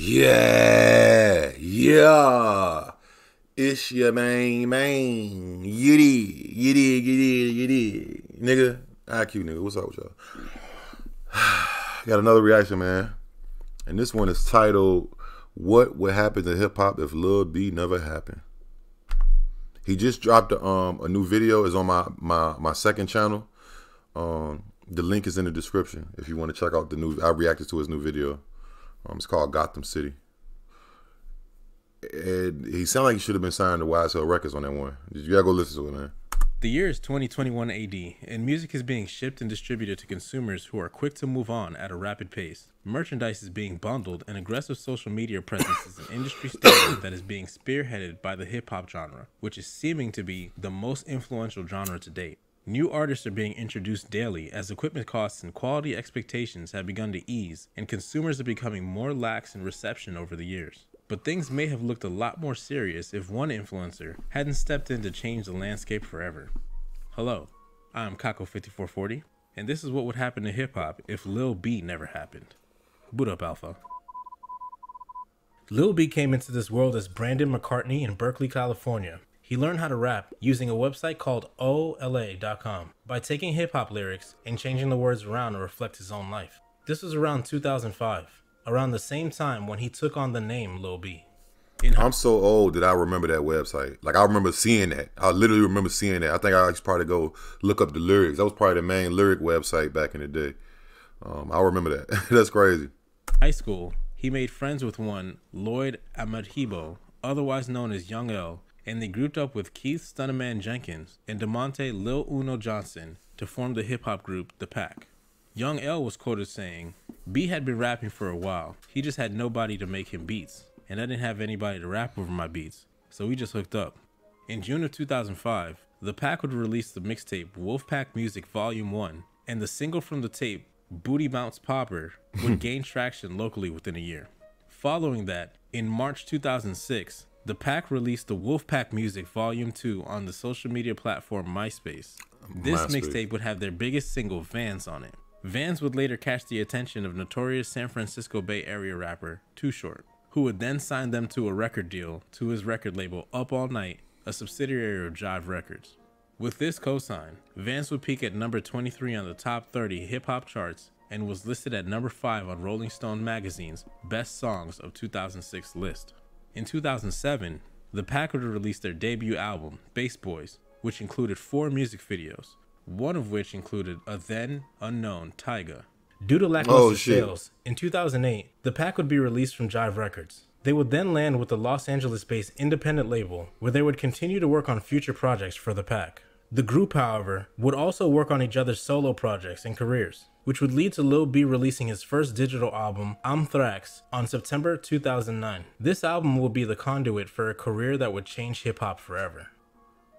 Yeah, yeah. It's your man. You did. Nigga, IQ nigga, what's up with y'all? Got another reaction, man. And this one is titled, What Would Happen to Hip Hop If Lil B Never Happened? He just dropped a new video. It's on my second channel. The link is in the description if you want to check out the new. I reacted to his new video. It's called Gotham City. And he sounded like he should have been signed to YSL Records on that one. You gotta go listen to it, man. The year is 2021 AD, and music is being shipped and distributed to consumers who are quick to move on at a rapid pace. Merchandise is being bundled, and aggressive social media presence is an industry standard that is being spearheaded by the hip-hop genre, which is seeming to be the most influential genre to date. New artists are being introduced daily as equipment costs and quality expectations have begun to ease, and consumers are becoming more lax in reception over the years. But things may have looked a lot more serious if one influencer hadn't stepped in to change the landscape forever. Hello, I'm Kako5440, and this is what would happen to hip-hop if Lil B never happened. Boot up, Alpha. Lil B came into this world as Brandon McCartney in Berkeley, California. He learned how to rap using a website called OLA.com by taking hip-hop lyrics and changing the words around to reflect his own life. This was around 2005. Around the same time when he took on the name Lil B. I'm so old that I remember that website. Like, I remember seeing that. I literally remember seeing that. I think I should probably go look up the lyrics. That was probably the main lyric website back in the day. I remember that. That's crazy. High school, he made friends with one Lloyd Amadhibo, otherwise known as Young L, and they grouped up with Keith Stunnerman Jenkins and DeMonte Lil Uno Johnson to form the hip-hop group The Pack. Young L was quoted saying, B had been rapping for a while. He just had nobody to make him beats, and I didn't have anybody to rap over my beats, so we just hooked up. In June of 2005, The Pack would release the mixtape Wolfpack Music Volume 1, and the single from the tape, Booty Bounce Popper, would gain traction locally within a year. Following that, in March 2006, The Pack released the Wolfpack Music Volume 2 on the social media platform MySpace. This mixtape would have their biggest single, Vans, on it. Vans would later catch the attention of notorious San Francisco Bay Area rapper Too Short, who would then sign them to a record deal to his record label Up All Night, a subsidiary of Jive Records. With this cosign, Vans would peak at number 23 on the top 30 hip-hop charts and was listed at number 5 on Rolling Stone magazine's Best Songs of 2006 list. In 2007, The Pack would release their debut album, Bass Boys, which included 4 music videos, one of which included a then unknown Tyga. Due to lackluster sales, in 2008, The Pack would be released from Jive Records. They would then land with the Los Angeles-based independent label, where they would continue to work on future projects for The Pack. The group, however, would also work on each other's solo projects and careers, which would lead to Lil B releasing his first digital album, I'm Thrax, on September 2009. This album will be the conduit for a career that would change hip-hop forever.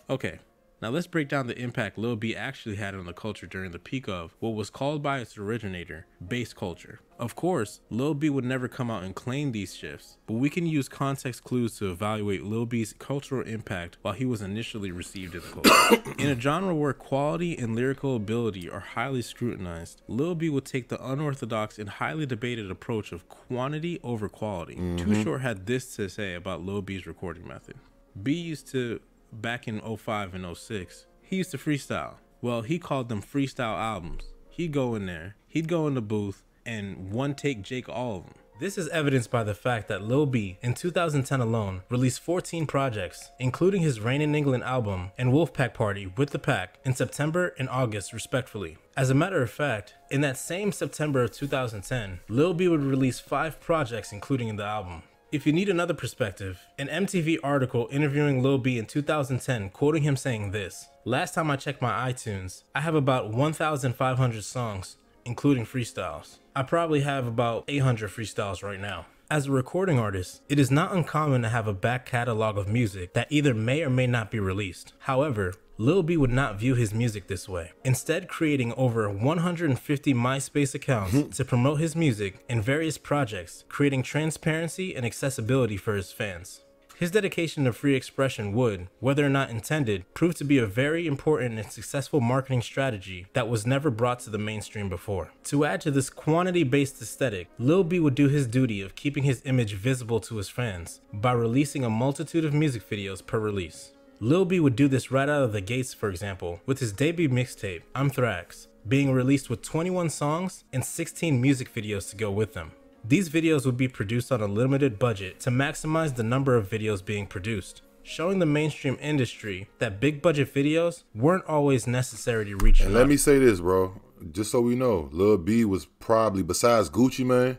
Okay. Now let's break down the impact Lil B actually had on the culture during the peak of what was called by its originator, bass culture. Of course, Lil B would never come out and claim these shifts, but we can use context clues to evaluate Lil B's cultural impact while he was initially received in the culture. In a genre where quality and lyrical ability are highly scrutinized, Lil B would take the unorthodox and highly debated approach of quantity over quality. Too Short had this to say about Lil B's recording method. B used to back in 05 and 06, he used to freestyle. Well, he called them freestyle albums. He'd go in there, he'd go in the booth, and one take Jake all of them. This is evidenced by the fact that Lil B, in 2010 alone, released 14 projects, including his Rain in England album and Wolfpack Party with The Pack in September and August, respectively. As a matter of fact, in that same September of 2010, Lil B would release 5 projects including the album. If you need another perspective, an MTV article interviewing Lil B in 2010 quoting him saying this, "Last time I checked my iTunes, I have about 1,500 songs, including freestyles. I probably have about 800 freestyles right now." As a recording artist, it is not uncommon to have a back catalog of music that either may or may not be released. However, Lil B would not view his music this way, instead creating over 150 MySpace accounts to promote his music and various projects, creating transparency and accessibility for his fans. His dedication to free expression would, whether or not intended, prove to be a very important and successful marketing strategy that was never brought to the mainstream before. To add to this quantity-based aesthetic, Lil B would do his duty of keeping his image visible to his fans by releasing a multitude of music videos per release. Lil B would do this right out of the gates, for example, with his debut mixtape, I'm Thrax, being released with 21 songs and 16 music videos to go with them. These videos would be produced on a limited budget to maximize the number of videos being produced, showing the mainstream industry that big budget videos weren't always necessary to reach. And let me say this, bro, just so we know, Lil B was probably, besides Gucci Mane,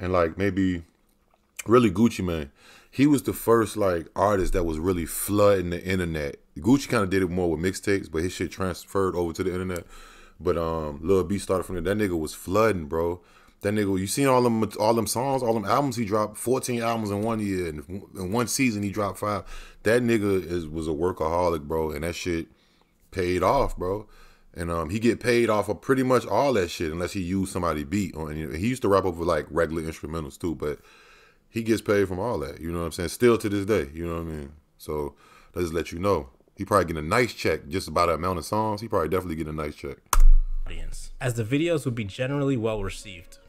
and like maybe really Gucci Mane, he was the first like artist that was really flooding the internet. Gucci kind of did it more with mixtapes, but his shit transferred over to the internet. But Lil B started from there. That nigga was flooding, bro. That nigga, you seen all them songs, all them albums he dropped, 14 albums in 1 year, and in one season he dropped 5. That nigga was a workaholic, bro, and that shit paid off, bro. And he get paid off of pretty much all that shit unless he used somebody's beat. And he used to rap over like regular instrumentals too, but he gets paid from all that, you know what I'm saying? Still to this day, you know what I mean? So let's just let you know. He probably get a nice check just about the amount of songs. He probably definitely get a nice check. As the videos would be generally well received.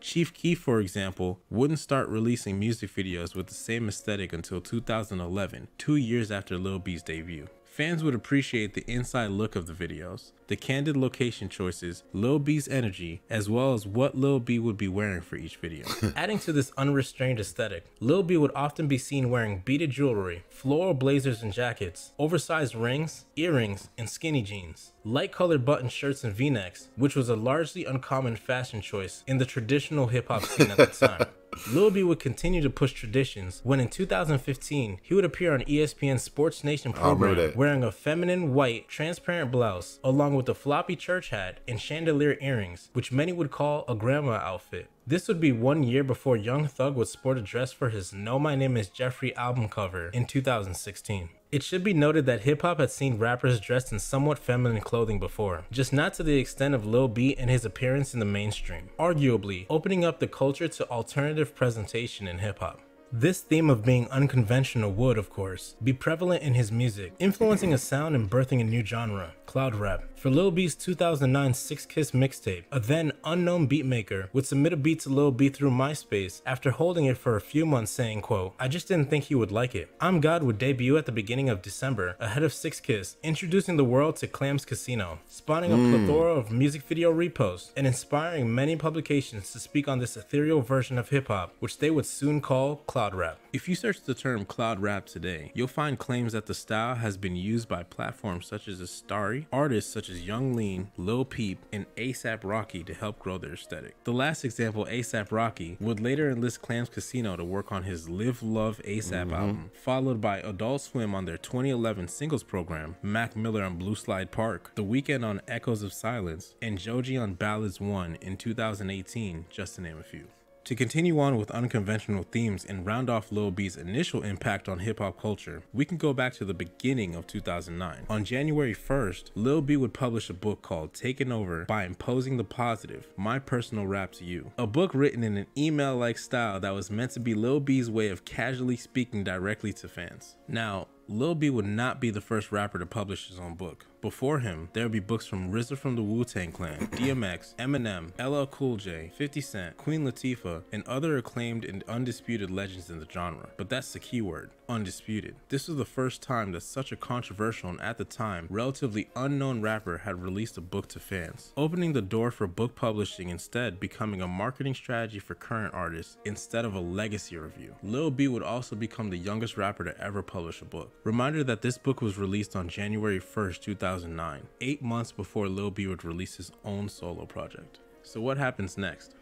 Chief Keef, for example, wouldn't start releasing music videos with the same aesthetic until 2011, 2 years after Lil B's debut. Fans would appreciate the inside look of the videos, the candid location choices, Lil B's energy, as well as what Lil B would be wearing for each video. Adding to this unrestrained aesthetic, Lil B would often be seen wearing beaded jewelry, floral blazers and jackets, oversized rings, earrings, and skinny jeans, light colored button shirts and v-necks, which was a largely uncommon fashion choice in the traditional hip-hop scene at the time. Lil B would continue to push traditions when in 2015 he would appear on ESPN's Sports Nation program wearing a feminine white transparent blouse along with a floppy church hat and chandelier earrings, which many would call a grandma outfit. This would be 1 year before Young Thug would sport a dress for his No My Name Is Jeffrey album cover in 2016. It should be noted that hip-hop had seen rappers dressed in somewhat feminine clothing before, just not to the extent of Lil B and his appearance in the mainstream, arguably opening up the culture to alternative presentation in hip-hop. This theme of being unconventional would, of course, be prevalent in his music, influencing a sound and birthing a new genre, cloud rap. For Lil B's 2009 Six Kiss mixtape, a then unknown beatmaker would submit a beat to Lil B through MySpace after holding it for a few months saying, quote, "I just didn't think he would like it." I'm God would debut at the beginning of December, ahead of Six Kiss, introducing the world to Clams Casino, spawning a plethora of music video reposts, and inspiring many publications to speak on this ethereal version of hip-hop, which they would soon call cloud rap. If you search the term cloud rap today, you'll find claims that the style has been used by platforms such as Starry, artists such as Young Lean, Lil Peep, and ASAP Rocky to help grow their aesthetic. The last example, ASAP Rocky, would later enlist Clams Casino to work on his Live Love ASAP album, followed by Adult Swim on their 2011 singles program, Mac Miller on Blue Slide Park, The Weeknd on Echoes of Silence, and Joji on Ballads 1 in 2018, just to name a few. To continue on with unconventional themes and round off Lil B's initial impact on hip-hop culture, we can go back to the beginning of 2009. On January 1st, Lil B would publish a book called Taken Over by Imposing the Positive, My Personal Rap to You. A book written in an email-like style that was meant to be Lil B's way of casually speaking directly to fans. Now, Lil B would not be the first rapper to publish his own book. Before him, there would be books from RZA from the Wu-Tang Clan, DMX, Eminem, LL Cool J, 50 Cent, Queen Latifah, and other acclaimed and undisputed legends in the genre. But that's the key word, undisputed. This was the first time that such a controversial and at the time, relatively unknown rapper had released a book to fans, opening the door for book publishing instead becoming a marketing strategy for current artists instead of a legacy review. Lil B would also become the youngest rapper to ever publish a book. Reminder that this book was released on January 1st, 2009, 8 months before Lil B would release his own solo project. So what happens next?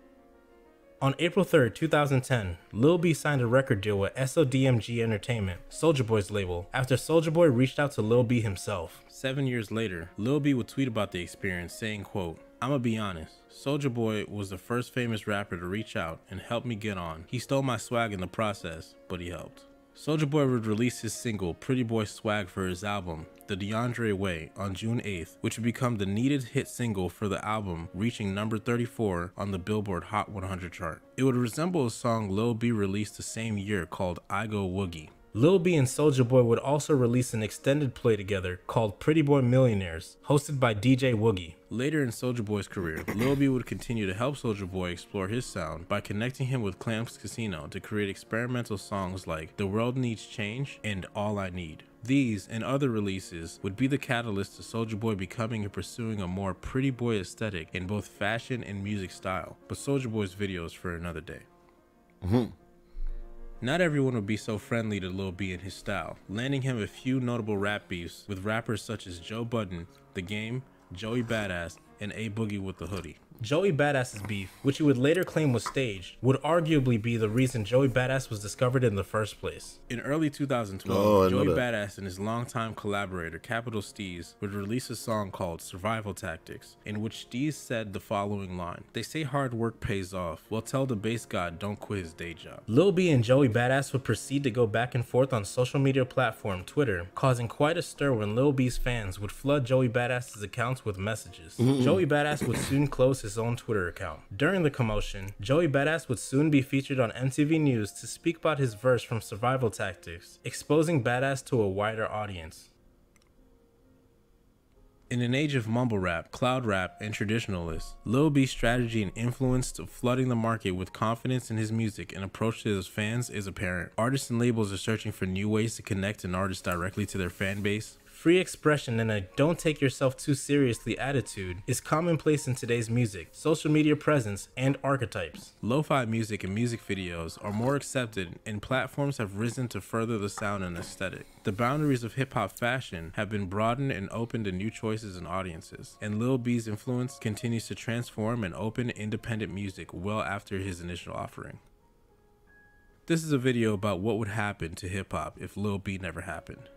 On April 3rd, 2010, Lil B signed a record deal with SODMG Entertainment, Soulja Boy's label, after Soulja Boy reached out to Lil B himself. 7 years later, Lil B would tweet about the experience saying, quote, "I'ma be honest, Soulja Boy was the first famous rapper to reach out and help me get on. He stole my swag in the process, but he helped." Soulja Boy would release his single Pretty Boy Swag for his album, The DeAndre Way, on June 8th, which would become the needed hit single for the album, reaching number 34 on the Billboard Hot 100 chart. It would resemble a song Lil B released the same year called I Go Woogie. Lil B and Soulja Boy would also release an extended play together called Pretty Boy Millionaires, hosted by DJ Woogie. Later in Soulja Boy's career, Lil B would continue to help Soulja Boy explore his sound by connecting him with Clams Casino to create experimental songs like The World Needs Change and All I Need. These and other releases would be the catalyst to Soulja Boy becoming and pursuing a more pretty boy aesthetic in both fashion and music style, but Soulja Boy's videos for another day. Not everyone would be so friendly to Lil B and his style, landing him a few notable rap beefs with rappers such as Joe Budden, The Game, Joey Badass, and A Boogie with the Hoodie. Joey Badass's beef, which he would later claim was staged, would arguably be the reason Joey Badass was discovered in the first place. In early 2012, Joey Badass and his longtime collaborator Capital Steez would release a song called Survival Tactics, in which Steez said the following line: "They say hard work pays off, well tell the bass god don't quit his day job." Lil B and Joey Badass would proceed to go back and forth on social media platform Twitter, causing quite a stir when Lil B's fans would flood Joey Badass's accounts with messages. Joey Badass would soon close his own Twitter account. During the commotion, Joey Badass would soon be featured on MTV News to speak about his verse from Survival Tactics, exposing Badass to a wider audience. In an age of mumble rap, cloud rap, and traditionalists, Lil B's strategy and influence to flooding the market with confidence in his music and approach to his fans is apparent. Artists and labels are searching for new ways to connect an artist directly to their fan base. Free expression and a don't take yourself too seriously attitude is commonplace in today's music, social media presence, and archetypes. Lo-fi music and music videos are more accepted, and platforms have risen to further the sound and aesthetic. The boundaries of hip-hop fashion have been broadened and opened to new choices and audiences, and Lil B's influence continues to transform and open independent music well after his initial offering. This is a video about what would happen to hip-hop if Lil B never happened.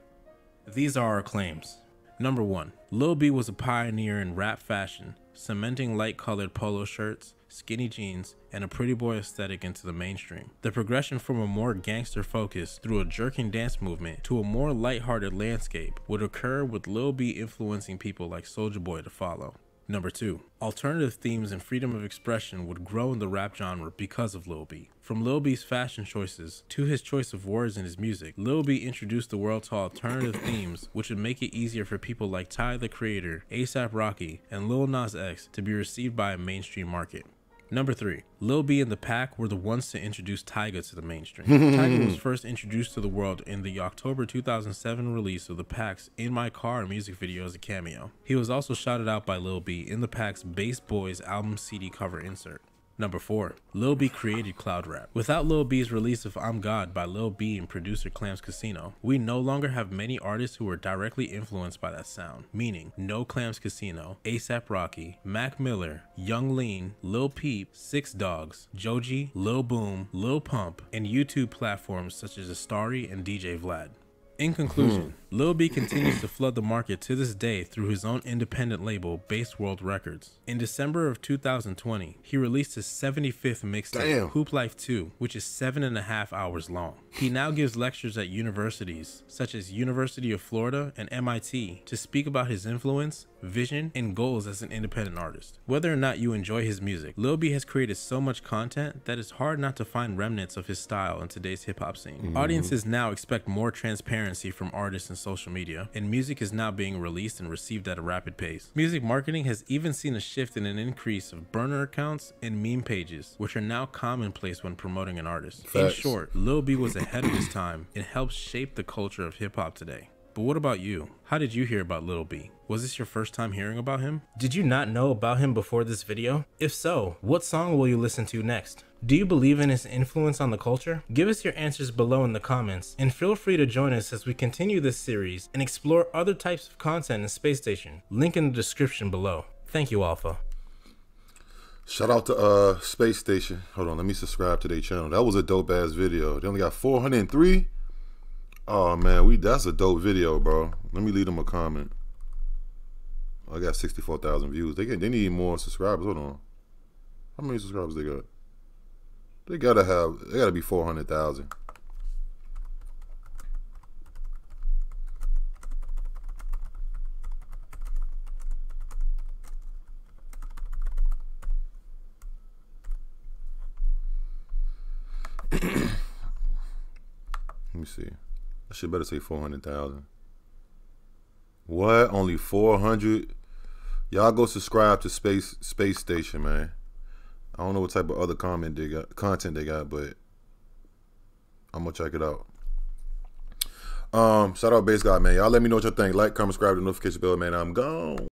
These are our claims. Number 1. Lil B was a pioneer in rap fashion, cementing light-colored polo shirts, skinny jeans, and a pretty boy aesthetic into the mainstream. The progression from a more gangster focus through a jerking dance movement to a more light-hearted landscape would occur with Lil B influencing people like Soulja Boy to follow. Number 2. Alternative themes and freedom of expression would grow in the rap genre because of Lil B. From Lil B's fashion choices to his choice of words in his music, Lil B introduced the world to alternative themes, which would make it easier for people like Ty the Creator, A$AP Rocky, and Lil Nas X to be received by a mainstream market. Number 3. Lil B and the Pack were the ones to introduce Tyga to the mainstream. Tyga was first introduced to the world in the October 2007 release of the Pack's In My Car music video as a cameo. He was also shouted out by Lil B in the Pack's Bass Boys album CD cover insert. Number 4. Lil B created cloud rap. Without Lil B's release of I'm God by Lil B and producer Clams Casino, we no longer have many artists who were directly influenced by that sound, meaning no Clams Casino, A$AP Rocky, Mac Miller, Young Lean, Lil Peep, Six Dogs, Joji, Lil Boom, Lil Pump, and YouTube platforms such as Astari and DJ Vlad. In conclusion, Lil B continues to flood the market to this day through his own independent label, Base World Records. In December of 2020, he released his 75th mixtape, Hoop Life 2, which is 7.5 hours long. He now gives lectures at universities, such as University of Florida and MIT, to speak about his influence, vision, and goals as an independent artist. Whether or not you enjoy his music, Lil B has created so much content that it's hard not to find remnants of his style in today's hip-hop scene. Audiences now expect more transparency from artists and social media, and music is now being released and received at a rapid pace. Music marketing has even seen a shift in an increase of burner accounts and meme pages, which are now commonplace when promoting an artist. Facts. In short, Lil B was ahead of his time and helped shape the culture of hip-hop today. But what about you? How did you hear about Lil B? Was this your first time hearing about him? Did you not know about him before this video? If so, what song will you listen to next? Do you believe in his influence on the culture? Give us your answers below in the comments, and feel free to join us as we continue this series and explore other types of content in Space Station. Link in the description below. Thank you, Alpha. Shout out to Space Station. Hold on, let me subscribe to their channel. That was a dope ass video. They only got 403. Oh man, that's a dope video, bro. Let me leave them a comment. I got 64,000 views. They need more subscribers. Hold on. How many subscribers they got? They gotta be 400,000. me see. I should better say 400,000. What? Only 400? Y'all go subscribe to Space Station, man. I don't know what type of other content they got, but I'm gonna check it out. Shout out Base God, man. Y'all let me know what y'all think. Like, comment, subscribe, the notification bell, man. I'm gone.